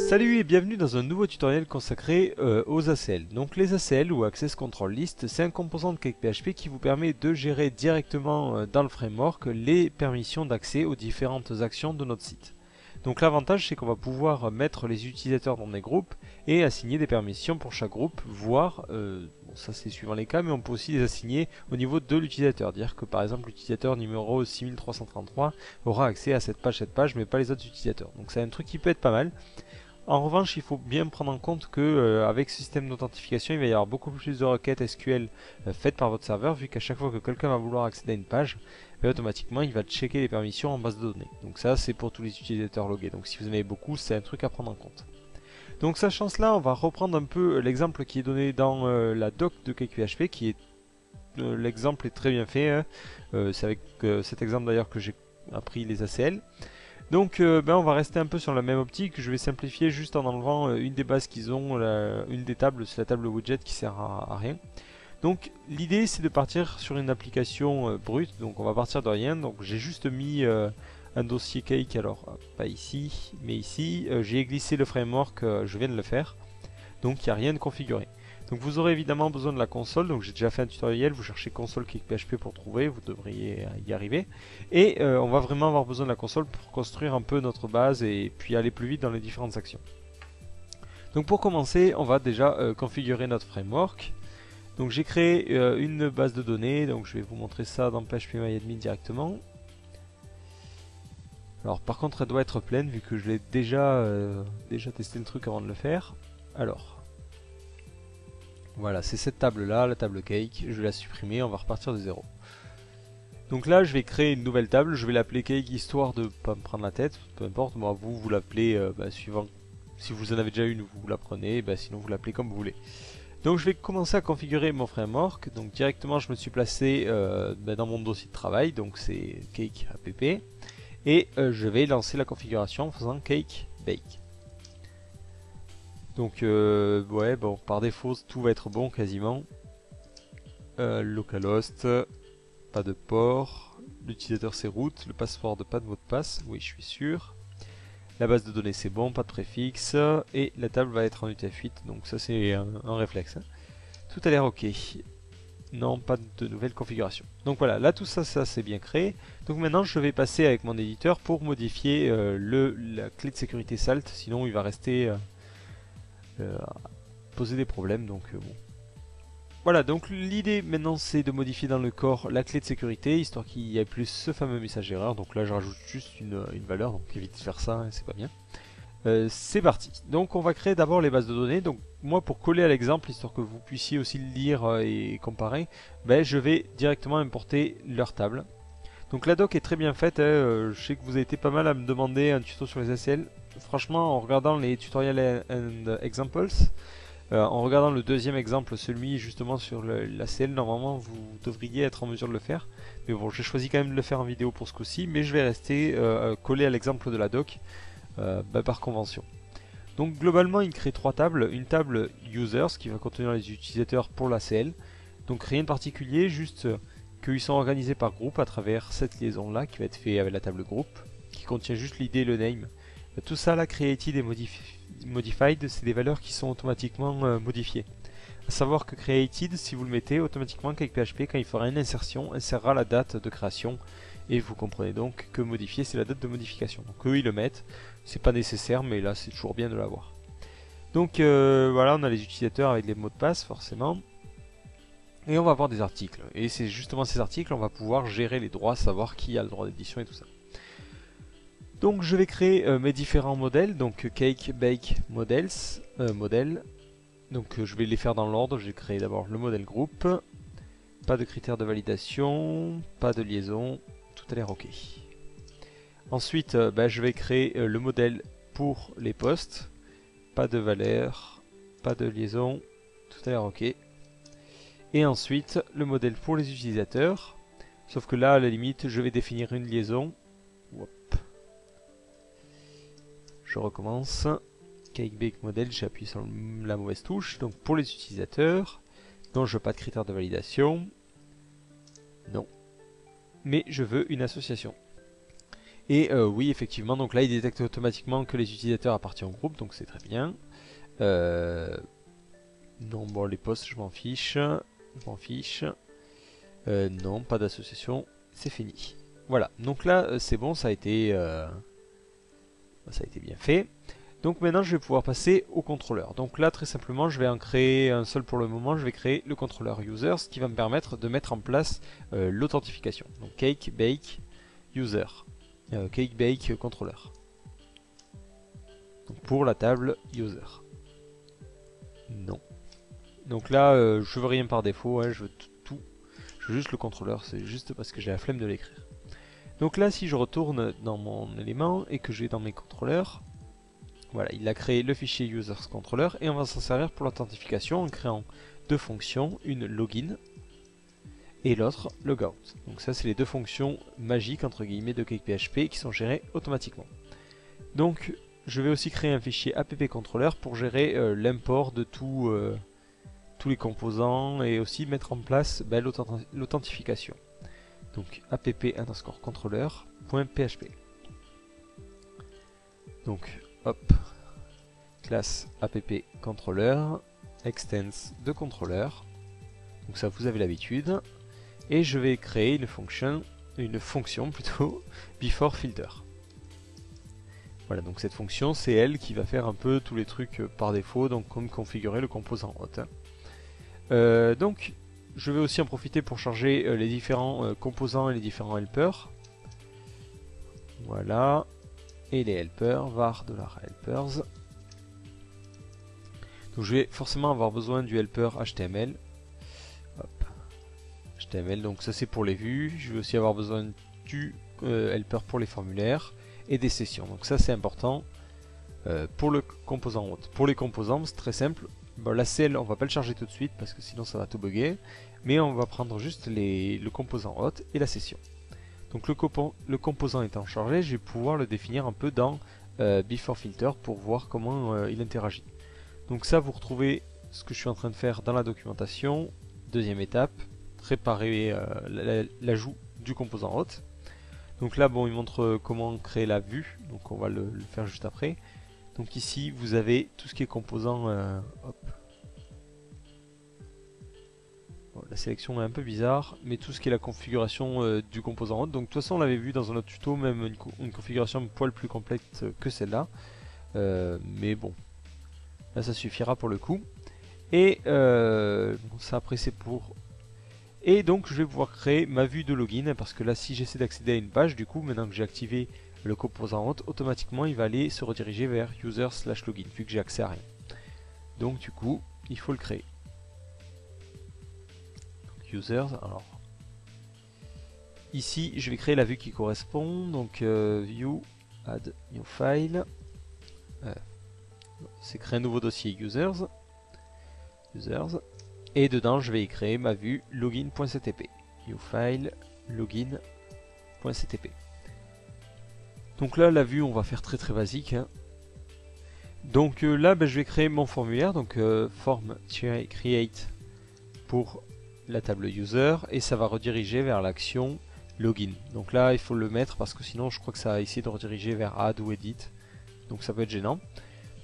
Salut et bienvenue dans un nouveau tutoriel consacré aux ACL. Donc les ACL ou Access Control List, c'est un composant de CakePHP qui vous permet de gérer directement dans le framework les permissions d'accès aux différentes actions de notre site. Donc l'avantage c'est qu'on va pouvoir mettre les utilisateurs dans des groupes et assigner des permissions pour chaque groupe, voire, bon, ça c'est suivant les cas, mais on peut aussi les assigner au niveau de l'utilisateur. Dire que par exemple l'utilisateur numéro 6333 aura accès à cette page, mais pas les autres utilisateurs. Donc c'est un truc qui peut être pas mal. En revanche, il faut bien prendre en compte que avec ce système d'authentification, il va y avoir beaucoup plus de requêtes SQL faites par votre serveur, vu qu'à chaque fois que quelqu'un va vouloir accéder à une page, automatiquement il va checker les permissions en base de données. Donc ça, c'est pour tous les utilisateurs logués. Donc si vous en avez beaucoup, c'est un truc à prendre en compte. Donc sachant cela, on va reprendre un peu l'exemple qui est donné dans la doc de CakePHP, qui est l'exemple est très bien fait. Hein. C'est avec cet exemple d'ailleurs que j'ai appris les ACL. Donc on va rester un peu sur la même optique. Je vais simplifier juste en enlevant une des bases qu'ils ont, une des tables, c'est la table widget qui sert à rien. Donc l'idée c'est de partir sur une application brute, donc on va partir de rien. Donc j'ai juste mis un dossier cake, alors pas ici, mais ici. J'ai glissé le framework, je viens de le faire. Donc il n'y a rien de configuré. Donc vous aurez évidemment besoin de la console, donc j'ai déjà fait un tutoriel, vous cherchez console CakePHP pour trouver, vous devriez y arriver. Et on va vraiment avoir besoin de la console pour construire un peu notre base et puis aller plus vite dans les différentes actions. Donc pour commencer, on va déjà configurer notre framework. Donc j'ai créé une base de données, donc je vais vous montrer ça dans phpMyAdmin directement. Alors par contre elle doit être pleine vu que je l'ai déjà testé le truc avant de le faire. Alors... voilà, c'est cette table là, la table cake, je vais la supprimer, on va repartir de zéro. Donc là je vais créer une nouvelle table, je vais l'appeler cake histoire de pas me prendre la tête, peu importe, moi vous l'appelez suivant, si vous en avez déjà une vous la prenez, sinon vous l'appelez comme vous voulez. Donc je vais commencer à configurer mon framework, donc directement je me suis placé dans mon dossier de travail, donc c'est cake app, et je vais lancer la configuration en faisant cake bake. Donc ouais, bon, par défaut tout va être bon quasiment. Localhost, pas de port, l'utilisateur c'est root, le password pas de mot de passe, oui je suis sûr. La base de données c'est bon, pas de préfixe, et la table va être en UTF-8, donc ça c'est un réflexe. Hein. Tout a l'air ok. Non, pas de nouvelle configuration. Donc voilà, là tout ça, c'est bien créé. Donc maintenant je vais passer avec mon éditeur pour modifier la clé de sécurité salt, sinon il va rester... poser des problèmes, donc bon. Voilà, donc l'idée maintenant c'est de modifier dans le corps la clé de sécurité, histoire qu'il y ait plus ce fameux message erreur. Donc là je rajoute juste une valeur, donc évite de faire ça, hein, c'est pas bien. C'est parti. Donc on va créer d'abord les bases de données. Donc moi pour coller à l'exemple, histoire que vous puissiez aussi le lire et comparer, je vais directement importer leur table. Donc la doc est très bien faite, hein, je sais que vous avez été pas mal à me demander un tuto sur les ACL. Franchement, en regardant les tutorials and examples, en regardant le deuxième exemple, celui justement sur l'ACL, normalement vous devriez être en mesure de le faire. Mais bon, j'ai choisi quand même de le faire en vidéo pour ce coup-ci, mais je vais rester collé à l'exemple de la doc par convention. Donc globalement, il crée trois tables. Une table users qui va contenir les utilisateurs pour l'ACL. Donc rien de particulier, juste qu'ils sont organisés par groupe à travers cette liaison là qui va être fait avec la table groupe, qui contient juste l'id et le name. Tout ça là, created et modified, c'est des valeurs qui sont automatiquement modifiées. A savoir que created, si vous le mettez automatiquement avec PHP, quand il fera une insertion, insérera la date de création. Et vous comprenez donc que modifier, c'est la date de modification. Donc eux ils le mettent, c'est pas nécessaire, mais là c'est toujours bien de l'avoir. Donc voilà, on a les utilisateurs avec les mots de passe forcément. Et on va avoir des articles. Et c'est justement ces articles, on va pouvoir gérer les droits, savoir qui a le droit d'édition et tout ça. Donc je vais créer mes différents modèles, donc cake, bake, models, modèles. Donc je vais les faire dans l'ordre, je vais créer d'abord le modèle groupe. Pas de critères de validation, pas de liaison, tout a l'air ok. Ensuite je vais créer le modèle pour les postes. Pas de valeur, pas de liaison, tout a l'air ok. Et ensuite le modèle pour les utilisateurs. Sauf que là à la limite je vais définir une liaison. Hop. Je recommence. Cake Bake Model, j'ai appuyé sur la mauvaise touche. Donc pour les utilisateurs, dont je veux pas de critères de validation. Non. Mais je veux une association. Et oui, effectivement, donc là il détecte automatiquement que les utilisateurs appartiennent au groupe, donc c'est très bien. Non, bon, les posts, je m'en fiche. Je m'en fiche. Non, pas d'association, c'est fini. Voilà, donc là c'est bon, ça a été bien fait. Donc maintenant je vais pouvoir passer au contrôleur. Donc là très simplement je vais en créer un seul pour le moment, je vais créer le contrôleur user, ce qui va me permettre de mettre en place l'authentification. Donc cake, bake, user, cake, bake, contrôleur. Donc pour la table user. Non. Donc là je veux rien par défaut, hein, je veux tout. Je veux juste le contrôleur, c'est juste parce que j'ai la flemme de l'écrire. Donc là si je retourne dans mon élément et que je vais dans mes contrôleurs, voilà, il a créé le fichier usersController et on va s'en servir pour l'authentification en créant deux fonctions, une login et l'autre logout. Donc ça c'est les deux fonctions magiques entre guillemets de CakePHP qui sont gérées automatiquement. Donc je vais aussi créer un fichier appcontroller pour gérer l'import de tous les composants et aussi mettre en place l'authentification. Donc app_controller.php. Donc hop, classe appcontroller, extends de contrôleur. Donc ça vous avez l'habitude. Et je vais créer une fonction plutôt, beforeFilter. Voilà, donc cette fonction, c'est elle qui va faire un peu tous les trucs par défaut, donc comme configurer le composant hôte. Donc, je vais aussi en profiter pour charger les différents composants et les différents helpers. Voilà. Et les helpers, var $helpers. Donc je vais forcément avoir besoin du helper HTML. Hop. HTML, donc ça c'est pour les vues. Je vais aussi avoir besoin du helper pour les formulaires et des sessions. Donc ça c'est important pour le composant hôte. Pour les composants, c'est très simple. Bon, la CL, on va pas le charger tout de suite parce que sinon ça va tout bugger. Mais on va prendre juste le composant hôte et la session. Donc le composant étant chargé, je vais pouvoir le définir un peu dans beforeFilter pour voir comment il interagit. Donc ça, vous retrouvez ce que je suis en train de faire dans la documentation. Deuxième étape, préparer l'ajout du composant hôte. Donc là, bon, il montre comment créer la vue, donc on va le faire juste après. Donc ici, vous avez tout ce qui est composant. Hop. Bon, la sélection est un peu bizarre, mais tout ce qui est la configuration du composant hôte. Donc de toute façon, on l'avait vu dans un autre tuto, même une configuration un poil plus complète que celle-là. Mais bon, là ça suffira pour le coup. Et bon, ça après c'est pour... Et donc je vais pouvoir créer ma vue de login, parce que là si j'essaie d'accéder à une page, du coup maintenant que j'ai activé le composant hôte, automatiquement il va aller se rediriger vers user/login, vu que j'ai accès à rien. Donc du coup, il faut le créer. Donc, users, alors... Ici, je vais créer la vue qui correspond, donc view, add new file. C'est créer un nouveau dossier users. Et dedans, je vais y créer ma vue login.ctp. New file login.ctp. Donc là, la vue, on va faire très très basique. Hein. Donc là, je vais créer mon formulaire. Donc form-create pour la table user. Et ça va rediriger vers l'action login. Donc là, il faut le mettre parce que sinon, je crois que ça va essayer de rediriger vers add ou edit. Donc ça peut être gênant.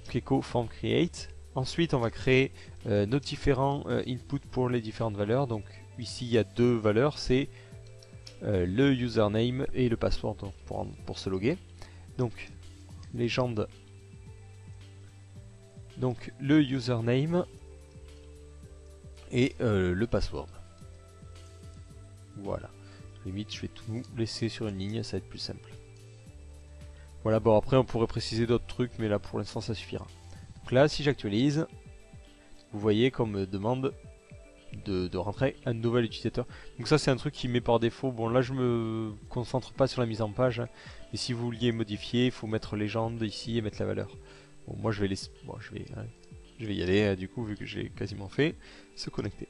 Donc echo form create. Ensuite, on va créer nos différents inputs pour les différentes valeurs. Donc ici, il y a deux valeurs, c'est le username et le password pour se loguer. Donc, légende. Donc, le username et le password. Voilà. Limite, je vais tout laisser sur une ligne, ça va être plus simple. Voilà, bon, après, on pourrait préciser d'autres trucs, mais là, pour l'instant, ça suffira. Donc là, si j'actualise, vous voyez qu'on me demande de rentrer un nouvel utilisateur. Donc ça, c'est un truc qui met par défaut. Bon, là, je me concentre pas sur la mise en page. Hein, mais si vous vouliez modifier, il faut mettre légende ici et mettre la valeur. Bon, moi, je vais laisser. Bon, je vais y aller, du coup, vu que j'ai quasiment fait. Se connecter.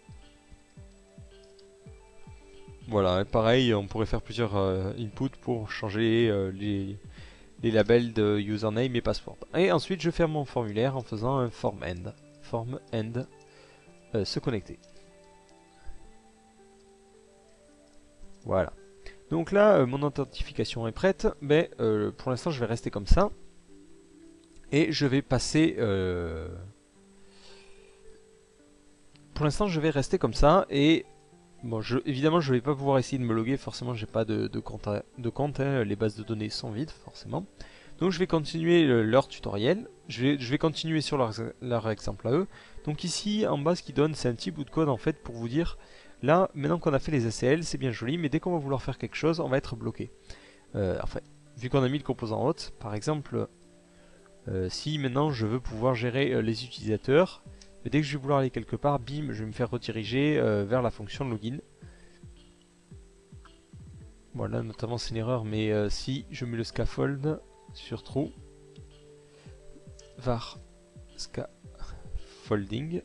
Voilà, et pareil, on pourrait faire plusieurs inputs pour changer les labels de username et password. Et ensuite je vais faire mon formulaire en faisant un form end se connecter. Voilà. Donc là, mon authentification est prête, mais pour l'instant je vais rester comme ça. Et je vais passer... Pour l'instant je vais rester comme ça, et... Bon, évidemment je vais pas pouvoir essayer de me loguer, forcément j'ai pas de compte, hein, les bases de données sont vides, forcément. Donc je vais continuer leur tutoriel, je vais continuer sur leur exemple à eux. Donc ici en bas ce qu'ils donnent c'est un petit bout de code en fait pour vous dire, là maintenant qu'on a fait les ACL c'est bien joli, mais dès qu'on va vouloir faire quelque chose on va être bloqué. Enfin, vu qu'on a mis le composant hôte, par exemple, si maintenant je veux pouvoir gérer les utilisateurs, dès que je vais vouloir aller quelque part, bim, je vais me faire rediriger vers la fonction login. Voilà, notamment c'est une erreur, mais si je mets le scaffold sur true, var scaffolding.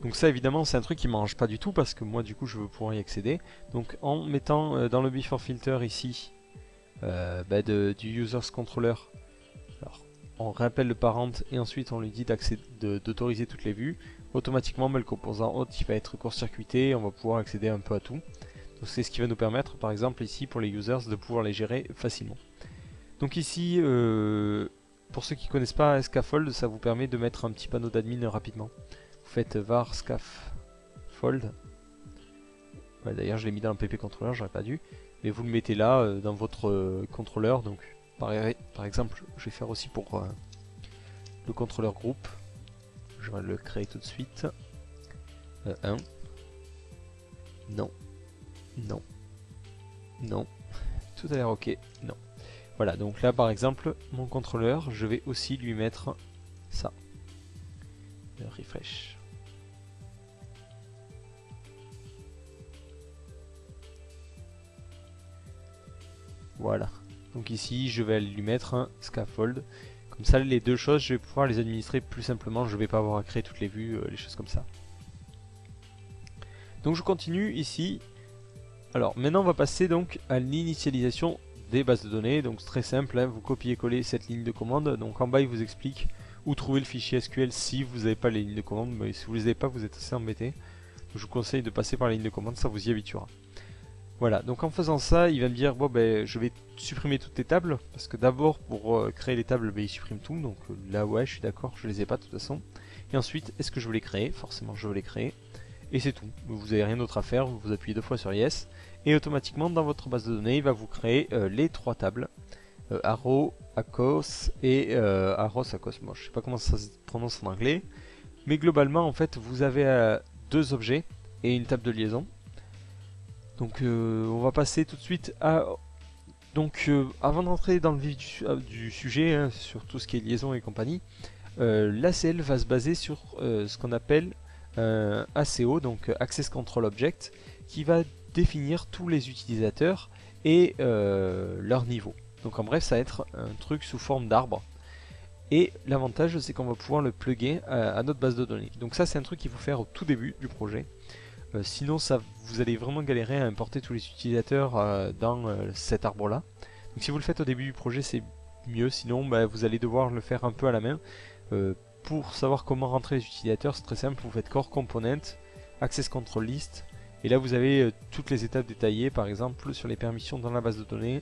Donc ça évidemment c'est un truc qui ne m'arrange pas du tout parce que moi du coup je veux pouvoir y accéder. Donc en mettant dans le before filter ici du users controller, alors on rappelle le parent et ensuite on lui dit d'autoriser toutes les vues. Automatiquement le composant hôte il va être court-circuité et on va pouvoir accéder un peu à tout. Donc c'est ce qui va nous permettre par exemple ici pour les users de pouvoir les gérer facilement. Donc ici pour ceux qui ne connaissent pas scaffold, ça vous permet de mettre un petit panneau d'admin rapidement. Vous faites var scaffold. Ouais, d'ailleurs je l'ai mis dans le pp controller, j'aurais pas dû. Mais vous le mettez là dans votre contrôleur. Donc par exemple je vais faire aussi pour le contrôleur groupe. Je vais le créer tout de suite. 1. Non. Non. Non. Tout a l'air ok. Non. Voilà, donc là par exemple, mon contrôleur, je vais aussi lui mettre ça. Le refresh. Voilà. Donc ici, je vais lui mettre un scaffold. Comme ça, les deux choses, je vais pouvoir les administrer plus simplement. Je ne vais pas avoir à créer toutes les vues, les choses comme ça. Donc je continue ici. Alors maintenant, on va passer donc à l'initialisation des bases de données. Donc c'est très simple, hein, vous copiez-collez cette ligne de commande. Donc en bas, il vous explique où trouver le fichier SQL si vous n'avez pas les lignes de commande. Mais si vous ne les avez pas, vous êtes assez embêté. Donc, je vous conseille de passer par la ligne de commande, ça vous y habituera. Voilà, donc en faisant ça, il va me dire, bon ben je vais supprimer toutes les tables, parce que d'abord pour créer les tables, ben, il supprime tout, donc là ouais je suis d'accord, je les ai pas de toute façon. Et ensuite, est-ce que je veux les créer? Forcément je veux les créer, et c'est tout. Vous n'avez rien d'autre à faire, vous appuyez 2 fois sur yes, et automatiquement dans votre base de données, il va vous créer les 3 tables, arrow, acos et arrows, acos. Bon, je sais pas comment ça se prononce en anglais, mais globalement en fait vous avez 2 objets et une table de liaison. Donc on va passer tout de suite à... Donc avant d'entrer dans le vif du sujet, hein, sur tout ce qui est liaison et compagnie, l'ACL va se baser sur ce qu'on appelle ACO, donc Access Control Object, qui va définir tous les utilisateurs et leur niveau. Donc en bref, ça va être un truc sous forme d'arbre. Et l'avantage, c'est qu'on va pouvoir le plugger à notre base de données. Donc ça, c'est un truc qu'il faut faire au tout début du projet. Sinon vous allez vraiment galérer à importer tous les utilisateurs dans cet arbre là. Donc si vous le faites au début du projet c'est mieux, sinon vous allez devoir le faire un peu à la main. Pour savoir comment rentrer les utilisateurs c'est très simple, vous faites core component, access control list, et là vous avez toutes les étapes détaillées, par exemple sur les permissions dans la base de données.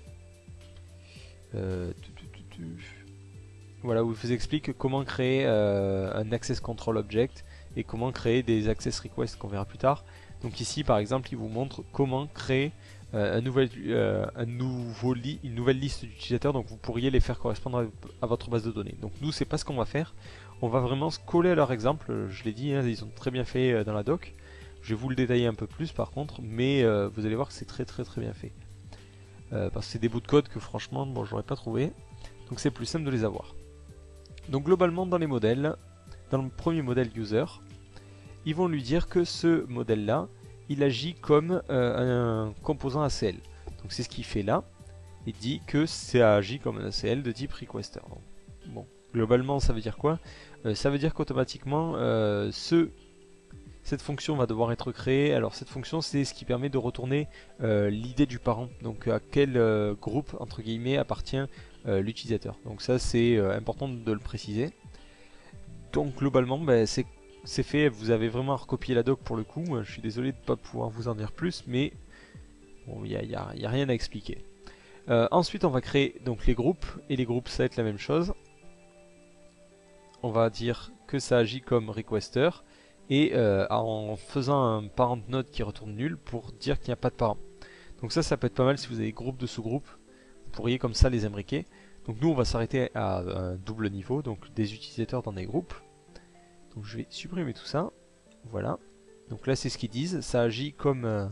Voilà, où je vous explique comment créer un access control object et comment créer des access requests qu'on verra plus tard. Donc ici par exemple il vous montre comment créer une nouvelle liste d'utilisateurs, donc vous pourriez les faire correspondre à votre base de données. Donc nous c'est pas ce qu'on va faire, on va vraiment se coller à leur exemple, je l'ai dit, hein, ils ont très bien fait dans la doc. Je vais vous le détailler un peu plus par contre, mais vous allez voir que c'est très bien fait. Parce que c'est des bouts de code que franchement bon, j'aurais pas trouvé, donc c'est plus simple de les avoir. Donc globalement dans les modèles, dans le premier modèle user, ils vont lui dire que ce modèle là, il agit comme un composant ACL. Donc c'est ce qu'il fait là, il dit que ça agit comme un ACL de type requester. Donc, bon, globalement ça veut dire quoi? Ça veut dire qu'automatiquement cette fonction va devoir être créée. Alors cette fonction c'est ce qui permet de retourner l'idée du parent, donc à quel groupe entre guillemets appartient l'utilisateur. Donc ça c'est important de le préciser. Donc globalement c'est c'est fait, vous avez vraiment à recopier la doc pour le coup. Je suis désolé de ne pas pouvoir vous en dire plus, mais bon, il n'y a rien à expliquer. Ensuite, on va créer donc les groupes, et les groupes, ça va être la même chose. On va dire que ça agit comme requester, et en faisant un parent node qui retourne nul pour dire qu'il n'y a pas de parent. Donc ça peut être pas mal si vous avez groupe de sous-groupes, vous pourriez comme ça les imbriquer. Donc nous, on va s'arrêter à un double niveau, donc des utilisateurs dans des groupes. Donc je vais supprimer tout ça, voilà. Donc là, c'est ce qu'ils disent, ça agit comme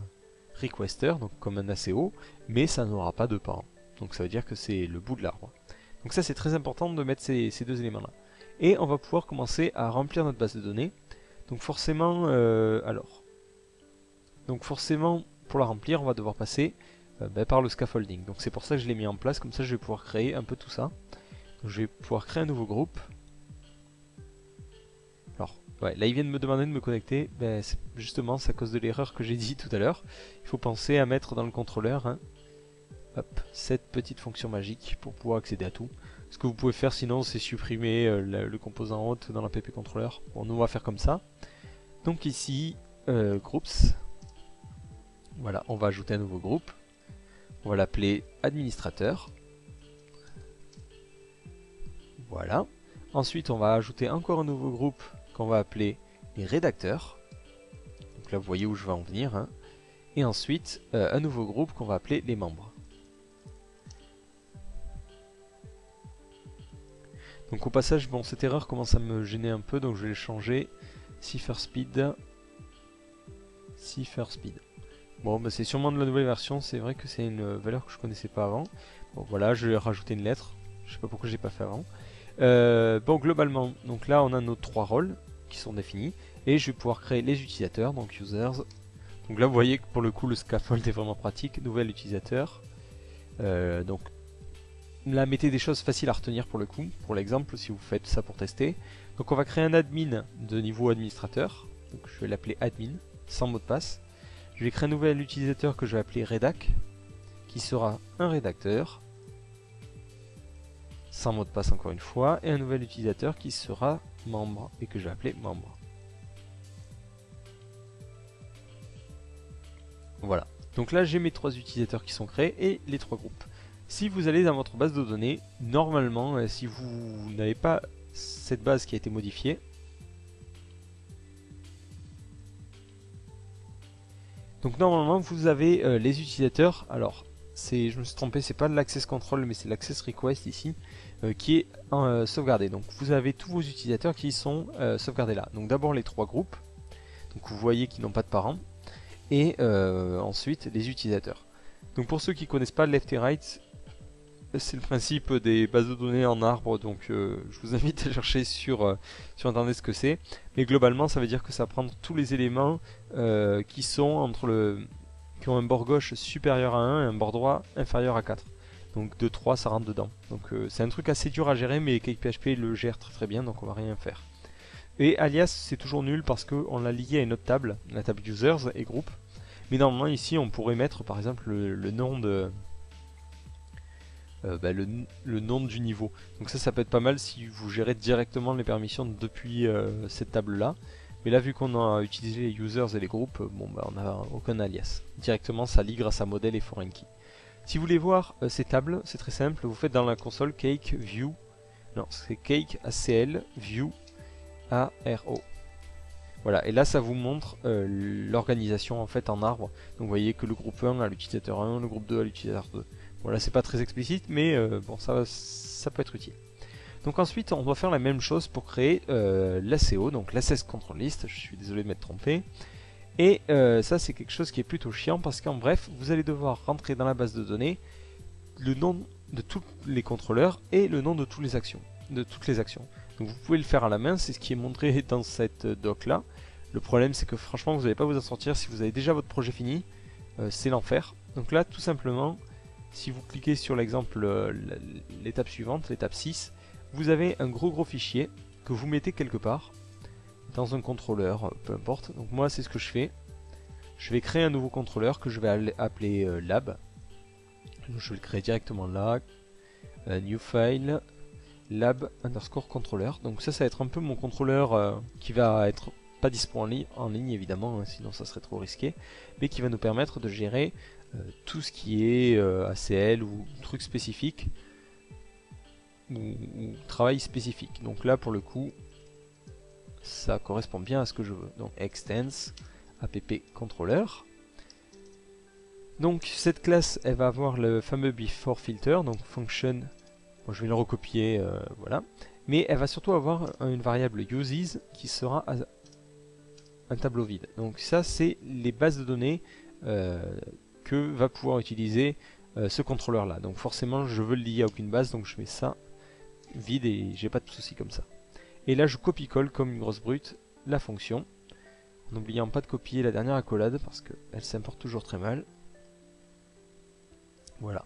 requester, donc comme un ACO, mais ça n'aura pas de parent. Donc ça veut dire que c'est le bout de l'arbre. Donc ça, c'est très important de mettre ces deux éléments-là. Et on va pouvoir commencer à remplir notre base de données. Donc forcément, pour la remplir, on va devoir passer par le scaffolding. Donc c'est pour ça que je l'ai mis en place, comme ça je vais pouvoir créer un peu tout ça. Donc je vais pouvoir créer un nouveau groupe. Alors, ouais, là ils viennent me demander de me connecter, justement c'est à cause de l'erreur que j'ai dit tout à l'heure. Il faut penser à mettre dans le contrôleur hop, cette petite fonction magique pour pouvoir accéder à tout. Ce que vous pouvez faire sinon, c'est supprimer le composant hôte dans la pp contrôleur. Bon, nous on va faire comme ça. Donc ici, groups. Voilà, on va ajouter un nouveau groupe. On va l'appeler administrateur. Voilà. Ensuite, on va ajouter encore un nouveau groupe qu'on va appeler les rédacteurs. Donc là, vous voyez où je vais en venir. Et ensuite, un nouveau groupe qu'on va appeler les membres. Donc au passage, bon, cette erreur commence à me gêner un peu, donc je vais le changer. Cipherspeed. Bon, c'est sûrement de la nouvelle version, c'est vrai que c'est une valeur que je connaissais pas avant. Bon, voilà, je vais rajouter une lettre. Je sais pas pourquoi j'ai pas fait avant. Bon, globalement, donc là, on a nos 3 rôles qui sont définis. Et je vais pouvoir créer les utilisateurs, donc users. Donc là, vous voyez que pour le coup, le scaffold est vraiment pratique. Nouvel utilisateur. Donc là, mettez des choses faciles à retenir pour le coup, pour l'exemple, si vous faites ça pour tester. Donc on va créer un admin de niveau administrateur. Donc je vais l'appeler admin, sans mot de passe. Je vais créer un nouvel utilisateur que je vais appeler redac, qui sera un rédacteur, sans mot de passe encore une fois, et un nouvel utilisateur qui sera membre, et que je vais appeler membre. Voilà. Donc là, j'ai mes 3 utilisateurs qui sont créés, et les 3 groupes. Si vous allez dans votre base de données, normalement, si vous n'avez pas cette base qui a été modifiée, donc normalement vous avez les utilisateurs, alors je me suis trompé, c'est pas de l'access control mais c'est l'access request ici, qui est sauvegardé. Donc vous avez tous vos utilisateurs qui sont sauvegardés là. Donc d'abord les 3 groupes, donc vous voyez qu'ils n'ont pas de parents, et ensuite les utilisateurs. Donc pour ceux qui ne connaissent pas left et right, c'est le principe des bases de données en arbre, donc je vous invite à chercher sur internet ce que c'est. Mais globalement, ça veut dire que ça va prendre tous les éléments qui sont qui ont un bord gauche supérieur à 1 et un bord droit inférieur à 4. Donc de 3, ça rentre dedans. Donc c'est un truc assez dur à gérer, mais CakePHP le gère très bien, donc on va rien faire. Et alias, c'est toujours nul parce qu'on l'a lié à une autre table, la table users et groupe. Mais normalement ici, on pourrait mettre par exemple le nom de... le nom du niveau. Donc ça peut être pas mal si vous gérez directement les permissions depuis cette table là. Mais là vu qu'on a utilisé les users et les groupes, bon on n'a aucun alias. Directement ça lie grâce à modèle et foreign key. Si vous voulez voir ces tables, c'est très simple, vous faites dans la console cake view, non c'est cake ACL view ARO. Voilà, et là ça vous montre l'organisation en fait en arbre. Donc vous voyez que le groupe 1 a l'utilisateur 1, le groupe 2 a l'utilisateur 2. Voilà, c'est pas très explicite, mais bon, ça peut être utile. Donc ensuite, on doit faire la même chose pour créer l'ACO, donc l'Access Control List. Je suis désolé de m'être trompé. Et ça, c'est quelque chose qui est plutôt chiant parce qu'en bref, vous allez devoir rentrer dans la base de données le nom de tous les contrôleurs et le nom de toutes les actions. Donc vous pouvez le faire à la main, c'est ce qui est montré dans cette doc là. Le problème, c'est que franchement, vous n'allez pas vous en sortir si vous avez déjà votre projet fini. C'est l'enfer. Donc là, tout simplement, si vous cliquez sur l'exemple, l'étape suivante, l'étape 6, vous avez un gros fichier que vous mettez quelque part, dans un contrôleur, peu importe. Donc moi c'est ce que je fais. Je vais créer un nouveau contrôleur que je vais appeler lab. Donc, je vais le créer directement là. New file, lab underscore controller. Donc ça va être un peu mon contrôleur qui va être pas dispo en ligne évidemment, hein, sinon ça serait trop risqué, mais qui va nous permettre de gérer tout ce qui est ACL ou trucs spécifiques ou travail spécifique. Donc là pour le coup ça correspond bien à ce que je veux. Donc extends app controller. Donc cette classe elle va avoir le fameux before filter, donc function, bon, je vais le recopier, voilà, mais elle va surtout avoir une variable uses qui sera un tableau vide. Donc ça c'est les bases de données que va pouvoir utiliser ce contrôleur là. Donc forcément je veux le lier à aucune base, donc je mets ça vide et j'ai pas de souci comme ça. Et là je copie-colle comme une grosse brute la fonction, en n'oubliant pas de copier la dernière accolade parce qu'elle s'importe toujours très mal. Voilà.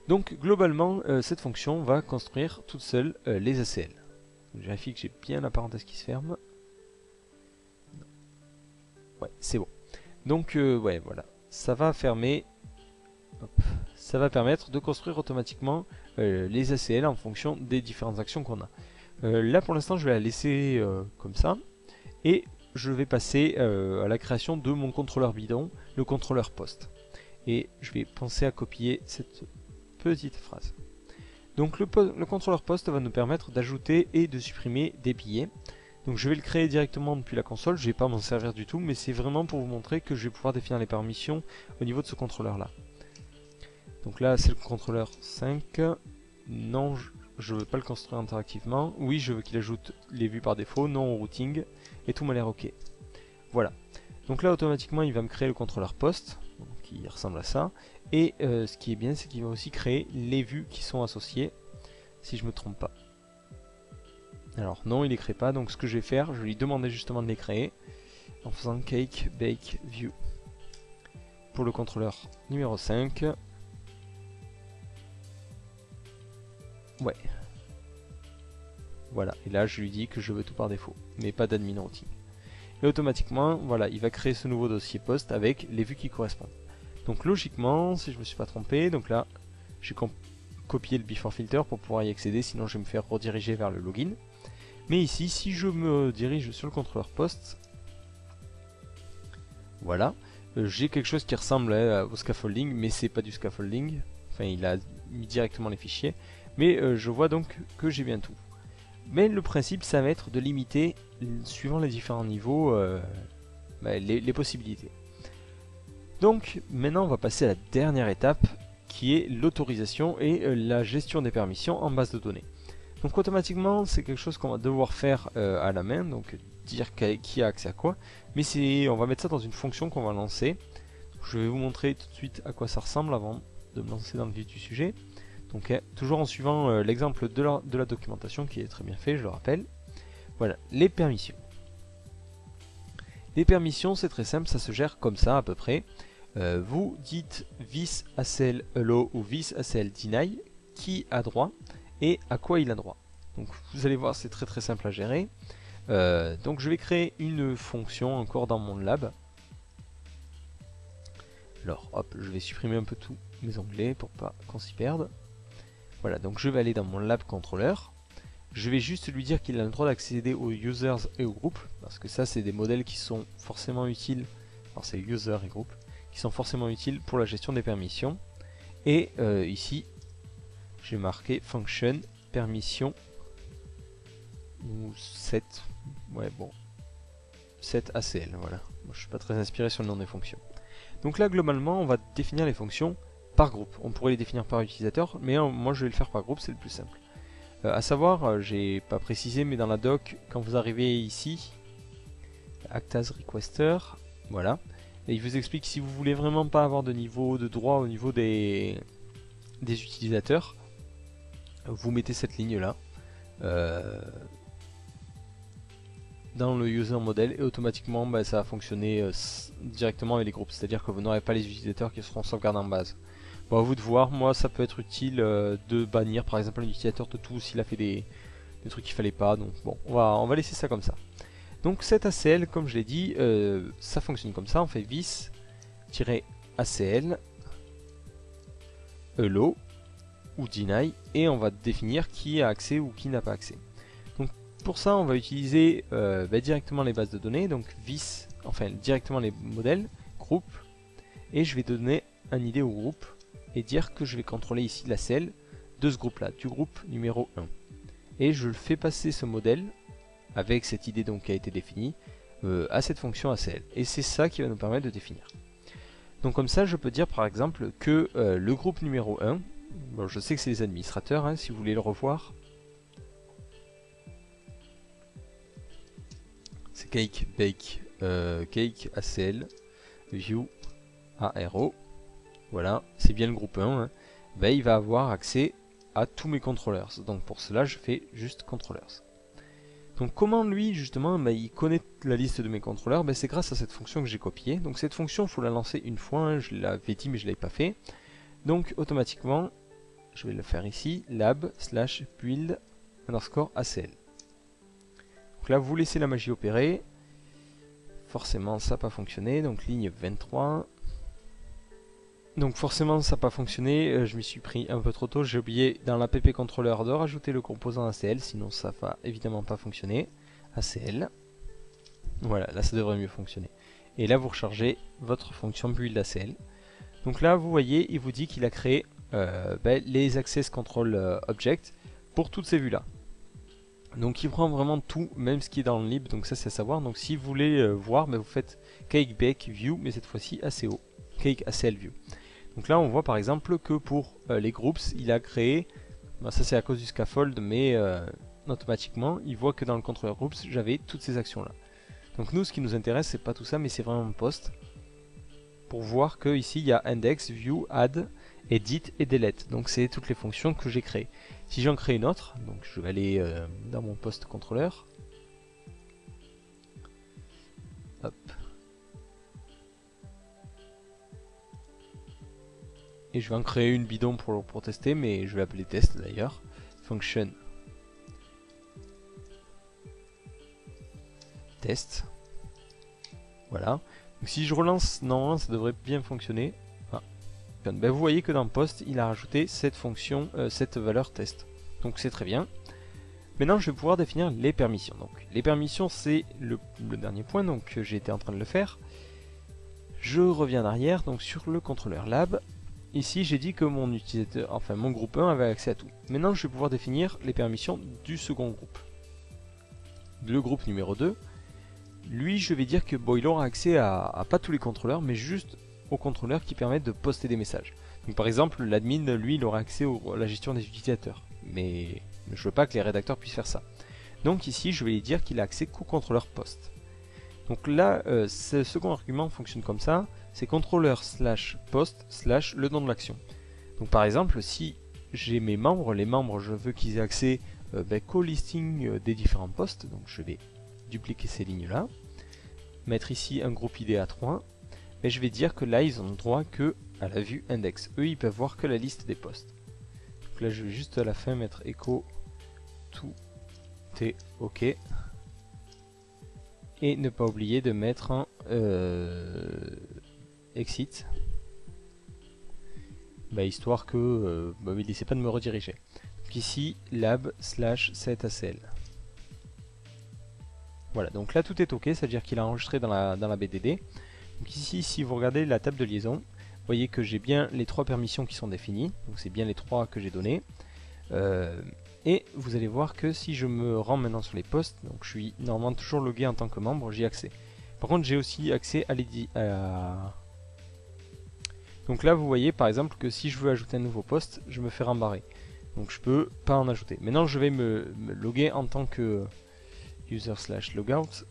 Donc globalement cette fonction va construire toute seule les ACL. Je vérifie que j'ai bien la parenthèse qui se ferme. Ouais, c'est bon. Donc ouais, voilà. Ça va fermer. Hop. Ça va permettre de construire automatiquement les ACL en fonction des différentes actions qu'on a. Là pour l'instant je vais la laisser comme ça. Et je vais passer à la création de mon contrôleur bidon, le contrôleur poste. Et je vais penser à copier cette petite phrase. Donc le contrôleur poste va nous permettre d'ajouter et de supprimer des billets. Donc je vais le créer directement depuis la console, je ne vais pas m'en servir du tout, mais c'est vraiment pour vous montrer que je vais pouvoir définir les permissions au niveau de ce contrôleur là. Donc là c'est le contrôleur 5. Non, je ne veux pas le construire interactivement. Oui, je veux qu'il ajoute les vues par défaut, non au routing, et tout m'a l'air ok. Voilà. Donc là automatiquement il va me créer le contrôleur poste, qui ressemble à ça. Et ce qui est bien, c'est qu'il va aussi créer les vues qui sont associées, si je me trompe pas. Alors non, il les crée pas, donc ce que je vais faire, je vais lui demander justement de les créer, en faisant cake, bake, view. Pour le contrôleur numéro 5. Ouais. Voilà, et là je lui dis que je veux tout par défaut, mais pas d'admin routing. Et automatiquement, voilà, il va créer ce nouveau dossier post avec les vues qui correspondent. Donc logiquement, si je me suis pas trompé, donc là, j'ai copié le before filter pour pouvoir y accéder, sinon je vais me faire rediriger vers le login. Mais ici, si je me dirige sur le contrôleur poste, voilà, j'ai quelque chose qui ressemble au scaffolding, mais c'est pas du scaffolding. Enfin, il a mis directement les fichiers, mais je vois donc que j'ai bien tout. Mais le principe, ça va être de limiter, suivant les différents niveaux, les possibilités. Donc maintenant on va passer à la dernière étape qui est l'autorisation et la gestion des permissions en base de données. Donc automatiquement c'est quelque chose qu'on va devoir faire à la main, donc dire qui a accès à quoi, mais on va mettre ça dans une fonction qu'on va lancer. Je vais vous montrer tout de suite à quoi ça ressemble avant de me lancer dans le vif du sujet. Donc toujours en suivant l'exemple de la documentation qui est très bien fait, je le rappelle. Voilà, les permissions. Les permissions c'est très simple, ça se gère comme ça à peu près. Vous dites this ACL allow ou this ACL deny, qui a droit et à quoi il a droit. Donc vous allez voir, c'est très simple à gérer. Donc je vais créer une fonction encore dans mon lab. Alors hop, je vais supprimer un peu tous mes onglets pour pas qu'on s'y perde. Voilà, donc je vais aller dans mon lab controller. Je vais juste lui dire qu'il a le droit d'accéder aux users et aux groupes, parce que ça c'est des modèles qui sont forcément utiles. Alors c'est user et groupe qui sont forcément utiles pour la gestion des permissions. Et ici, j'ai marqué function permission ou set, ouais bon, set ACL, voilà. Moi, je suis pas très inspiré sur le nom des fonctions. Donc là, globalement, on va définir les fonctions par groupe. On pourrait les définir par utilisateur, mais moi je vais le faire par groupe, c'est le plus simple. À savoir, j'ai pas précisé, mais dans la doc, quand vous arrivez ici, act as requester, voilà. Et il vous explique si vous voulez vraiment pas avoir de niveau de droit au niveau des utilisateurs, vous mettez cette ligne là dans le user model et automatiquement ça va fonctionner directement avec les groupes, c'est à dire que vous n'aurez pas les utilisateurs qui seront sauvegardés en base. Bon, à vous de voir, moi ça peut être utile de bannir par exemple un utilisateur de tout s'il a fait des trucs qu'il fallait pas, donc bon on va laisser ça comme ça. Donc cet ACL, comme je l'ai dit, ça fonctionne comme ça, on fait vis-ACL allow ou deny et on va définir qui a accès ou qui n'a pas accès. Donc pour ça, on va utiliser directement les bases de données, donc vis, enfin directement les modèles, groupe, et je vais donner un ID au groupe et dire que je vais contrôler ici la cell de ce groupe-là, du groupe numéro 1. Et je le fais passer ce modèle avec cette idée donc qui a été définie à cette fonction ACL. Et c'est ça qui va nous permettre de définir. Donc comme ça, je peux dire par exemple que le groupe numéro 1, bon, je sais que c'est les administrateurs, hein, si vous voulez le revoir, c'est cake, bake, cake, ACL, view, ARO, voilà, c'est bien le groupe 1, hein. Ben, il va avoir accès à tous mes controllers. Donc pour cela, je fais juste controllers. Donc comment lui, justement, ben, il connaît la liste de mes contrôleurs? Ben, c'est grâce à cette fonction que j'ai copiée. Donc cette fonction, il faut la lancer une fois, hein, je l'avais dit mais je ne l'avais pas fait. Donc automatiquement, je vais le faire ici, lab slash build underscore ACL. Donc là, vous laissez la magie opérer. Forcément, ça n'a pas fonctionné. Donc ligne 23. Donc forcément ça n'a pas fonctionné, je m'y suis pris un peu trop tôt, j'ai oublié dans l'app controller de rajouter le composant ACL, sinon ça va évidemment pas fonctionner. ACL, voilà, là ça devrait mieux fonctionner. Et là vous rechargez votre fonction build ACL. Donc là vous voyez, il vous dit qu'il a créé les access control object pour toutes ces vues là. Donc il prend vraiment tout, même ce qui est dans le lib, donc ça c'est à savoir. Donc si vous voulez voir, vous faites cake bake view, mais cette fois-ci ACO, cake ACL view. Donc là on voit par exemple que pour les groups il a créé, ça c'est à cause du scaffold, mais automatiquement il voit que dans le contrôleur groups j'avais toutes ces actions là. Donc nous ce qui nous intéresse c'est pas tout ça mais c'est vraiment un post pour voir que ici il y a index, view, add, edit et delete. Donc c'est toutes les fonctions que j'ai créées. Si j'en crée une autre, donc je vais aller dans mon post contrôleur. Hop. Et je vais en créer une bidon pour tester, mais je vais l'appeler test d'ailleurs. Function test. Voilà. Donc si je relance, normalement ça devrait bien fonctionner. Ah. Ben, vous voyez que dans post, il a rajouté cette fonction, cette valeur test. Donc c'est très bien. Maintenant je vais pouvoir définir les permissions. Donc les permissions c'est le dernier point, donc j'étais en train de le faire. Je reviens en arrière, donc sur le contrôleur lab. Ici j'ai dit que mon utilisateur, enfin mon groupe 1 avait accès à tout. Maintenant je vais pouvoir définir les permissions du second groupe. Le groupe numéro 2, lui je vais dire que bon, il aura accès à pas tous les contrôleurs, mais juste aux contrôleurs qui permettent de poster des messages. Donc par exemple l'admin, lui il aura accès à la gestion des utilisateurs. Mais je veux pas que les rédacteurs puissent faire ça. Donc ici je vais lui dire qu'il a accès qu'au contrôleur post. Donc là, ce second argument fonctionne comme ça, c'est contrôleur slash post slash le nom de l'action. Donc par exemple, si j'ai mes membres, les membres je veux qu'ils aient accès qu'au listing des différents postes, donc je vais dupliquer ces lignes là, mettre ici un groupe ID à 3, mais je vais dire que là ils ont droit que à la vue index. Eux ils peuvent voir que la liste des postes. Donc là je vais juste à la fin mettre echo tout est ok. Et ne pas oublier de mettre un exit, histoire que il n'essaie pas de me rediriger. Donc ici lab slash set ACL. Voilà, donc là tout est ok, c'est à dire qu'il a enregistré dans la BDD. Donc ici, si vous regardez la table de liaison, vous voyez que j'ai bien les 3 permissions qui sont définies, donc c'est bien les 3 que j'ai données. Et vous allez voir que si je me rends maintenant sur les postes, donc je suis normalement toujours logué en tant que membre, j'y ai accès. Par contre j'ai aussi accès à l'édit. Donc là vous voyez par exemple que si je veux ajouter un nouveau poste, je me fais rembarrer. Donc je peux pas en ajouter. Maintenant je vais me loguer en tant que user slash logout,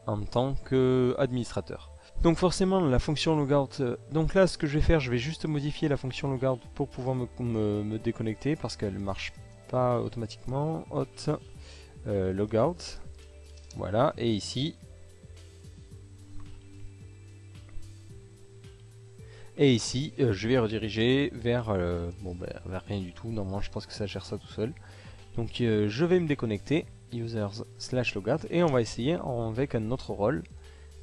en tant que administrateur. Donc forcément la fonction logout, donc là ce que je vais faire, je vais juste modifier la fonction logout pour pouvoir me déconnecter parce qu'elle marche pas automatiquement. Hot logout, voilà, et ici je vais rediriger vers vers rien du tout. Normalement je pense que ça gère ça tout seul. Donc je vais me déconnecter, users slash logout, et on va essayer avec un autre rôle.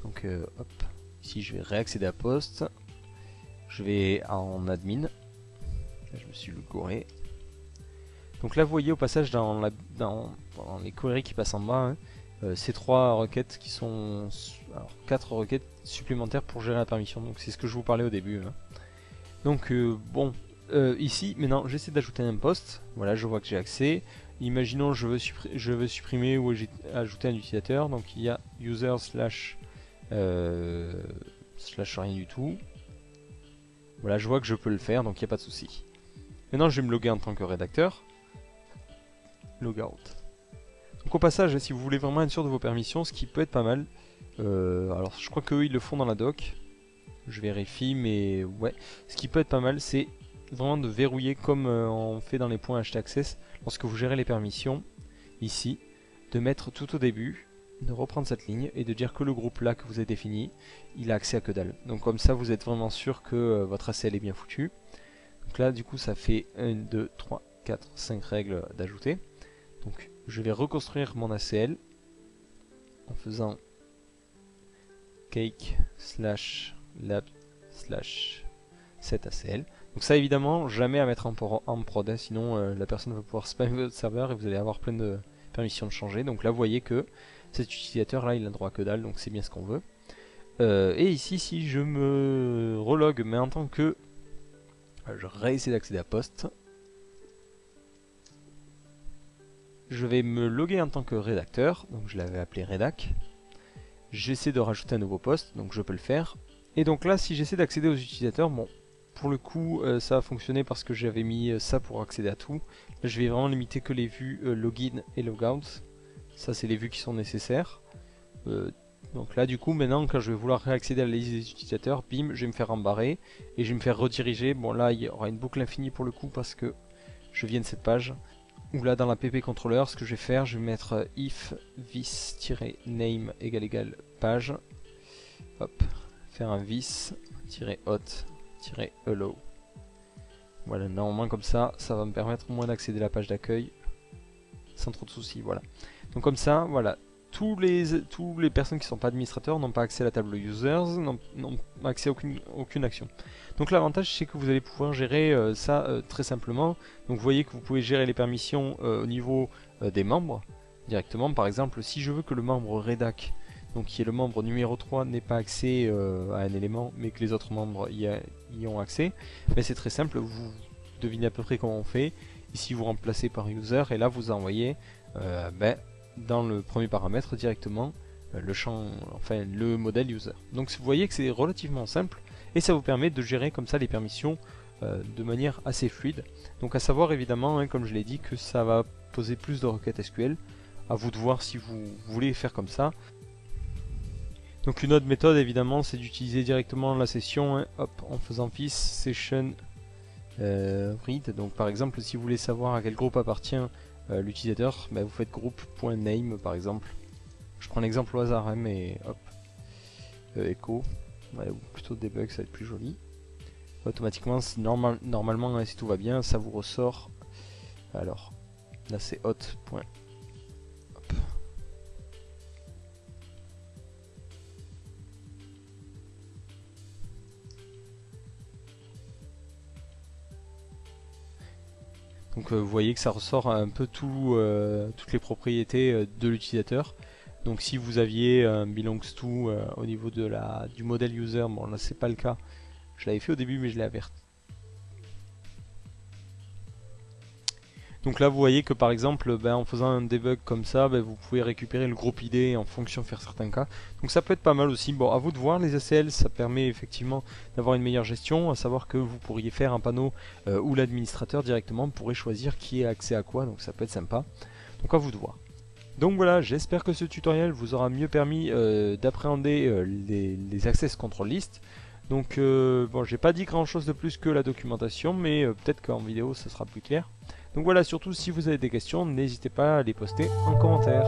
Donc hop, ici je vais réaccéder à poste, je vais en admin, là, je me suis gouré. Donc là vous voyez au passage dans dans les queries qui passent en bas, hein, ces 3 requêtes qui sont... Alors 4 requêtes supplémentaires pour gérer la permission, donc c'est ce que je vous parlais au début. Hein. Donc bon, ici maintenant j'essaie d'ajouter un post, voilà je vois que j'ai accès. Imaginons je veux supprimer ou ajouter un utilisateur, donc il y a user slash rien du tout. Voilà, je vois que je peux le faire, donc il n'y a pas de souci. Maintenant je vais me loguer en tant que rédacteur. Logout. Donc au passage, si vous voulez vraiment être sûr de vos permissions, ce qui peut être pas mal, alors je crois qu'eux ils le font dans la doc, je vérifie, mais ouais, ce qui peut être pas mal, c'est vraiment de verrouiller comme on fait dans les points htaccess, lorsque vous gérez les permissions, ici, de mettre tout au début, de reprendre cette ligne et de dire que le groupe là que vous avez défini, il a accès à que dalle. Donc comme ça vous êtes vraiment sûr que votre ACL est bien foutu. Donc là du coup ça fait 1, 2, 3, 4, 5 règles d'ajouter. Donc je vais reconstruire mon ACL en faisant cake slash lab slash set ACL. Donc ça évidemment jamais à mettre en prod, hein, sinon la personne va pouvoir spammer votre serveur et vous allez avoir plein de permissions de changer. Donc là vous voyez que cet utilisateur là il a droit à que dalle, donc c'est bien ce qu'on veut. Et ici si je me relogue mais en tant que... je réessaie d'accéder à poste. Je vais me loguer en tant que rédacteur, donc je l'avais appelé rédac. J'essaie de rajouter un nouveau poste, donc je peux le faire. Et donc là si j'essaie d'accéder aux utilisateurs, bon pour le coup ça a fonctionné parce que j'avais mis ça pour accéder à tout. Là, je vais vraiment limiter que les vues login et logout. Ça c'est les vues qui sont nécessaires. Donc là du coup maintenant quand je vais vouloir réaccéder à la liste des utilisateurs, bim, je vais me faire embarrer et je vais me faire rediriger. Bon là il y aura une boucle infinie pour le coup parce que je viens de cette page. Ou là dans la pp controller, ce que je vais faire, je vais mettre if vis-name égale page. Hop, faire un vis-hot-hello. Voilà, normalement comme ça, ça va me permettre au moins d'accéder à la page d'accueil sans trop de soucis. Voilà. Donc comme ça, voilà. Tous les personnes qui ne sont pas administrateurs n'ont pas accès à la table users, n'ont accès à aucune action. Donc l'avantage c'est que vous allez pouvoir gérer ça très simplement. Donc vous voyez que vous pouvez gérer les permissions au niveau des membres directement. Par exemple si je veux que le membre rédac, donc qui est le membre numéro 3, n'ait pas accès à un élément mais que les autres membres y ont accès, mais c'est très simple, vous devinez à peu près comment on fait. Ici vous remplacez par user et là vous envoyez dans le premier paramètre directement le champ, enfin le modèle user. Donc vous voyez que c'est relativement simple et ça vous permet de gérer comme ça les permissions de manière assez fluide. Donc à savoir évidemment, hein, comme je l'ai dit, que ça va poser plus de requêtes SQL. À vous de voir si vous voulez faire comme ça. Donc une autre méthode évidemment c'est d'utiliser directement la session, hein, hop, en faisant vis session read. Donc par exemple si vous voulez savoir à quel groupe appartient l'utilisateur, vous faites group.name par exemple. Je prends l'exemple au hasard, hein, mais hop, echo, ou plutôt debug, ça va être plus joli. Automatiquement, normalement, hein, si tout va bien, ça vous ressort. Alors, là c'est hot. Hop. Donc vous voyez que ça ressort un peu toutes les propriétés de l'utilisateur. Donc si vous aviez un belongs to au niveau du modèle user, bon là c'est pas le cas. Je l'avais fait au début mais je l'ai averti. Donc là vous voyez que par exemple en faisant un debug comme ça, vous pouvez récupérer le groupe ID en fonction faire certains cas. Donc ça peut être pas mal aussi. Bon, à vous de voir, les ACL ça permet effectivement d'avoir une meilleure gestion, à savoir que vous pourriez faire un panneau où l'administrateur directement pourrait choisir qui a accès à quoi, donc ça peut être sympa. Donc à vous de voir. Donc voilà, j'espère que ce tutoriel vous aura mieux permis d'appréhender les access control list. Donc bon, j'ai pas dit grand chose de plus que la documentation, mais peut-être qu'en vidéo ça sera plus clair. Donc voilà, surtout si vous avez des questions, n'hésitez pas à les poster en commentaire.